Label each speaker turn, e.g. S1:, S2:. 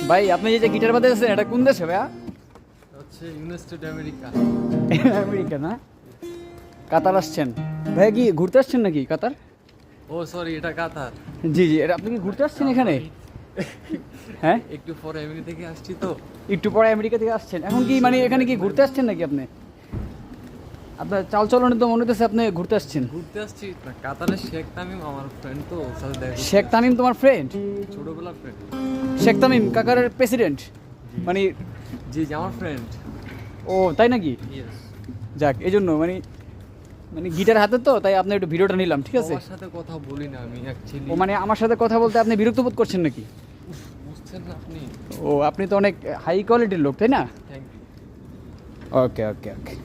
S1: ভাই আপনি যে গিটার বাজাচ্ছেন এটা কোন দেশে ভাইয়া?
S2: হচ্ছে ইউনাইটেড আমেরিকা।
S1: আমেরিকা না? কাতার আসছেন ভাইয়া? কি ঘুরতে আসছেন নাকি কাতার?
S2: ও সরি, এটা কাতার।
S1: জি জি, এটা আপনি কি ঘুরতে আসছেন এখানে? হ্যাঁ,
S2: একটু পরে আমেরিকা থেকে আসছি তো।
S1: একটু পরে আমেরিকা থেকে আসছেন, এখন কি মানে এখানে কি ঘুরতে আসছেন নাকি আপনি? আপনার চাল চলনে তো মনে হচ্ছে আপনি ঘুরতে আসছেন।
S2: ঘুরতে আসছি না, কাতারের শেখ তামিম আমার ফ্রেন্ড, তো ওর সাথে দেখা করতে
S1: শেখ তামিম তোমার ফ্রেন্ড?
S2: আসছি। ছোটবেলার ফ্রেন্ড।
S1: শেখ তামিম কাকারের প্রেসিডেন্ট মানে?
S2: জি জি, আমার ফ্রেন্ড।
S1: ও তাই নাকি?
S2: ইয়েস।
S1: যাক, এই জন্য মানে মানে গিটার হাতে তো তাই আপনার একটু ভিডিওটা নিলাম, ঠিক আছে?
S2: আমার সাথে কথা বলি না আমি অ্যাকচুয়ালি।
S1: ও মানে আমার সাথে কথা বলতে আপনি বিরক্ত বোধ করছেন নাকি?
S2: বুঝছেন না আপনি?
S1: ও আপনি তো অনেক হাই কোয়ালিটির লোক, তাই না?
S2: Thank you.
S1: Okay okay okay.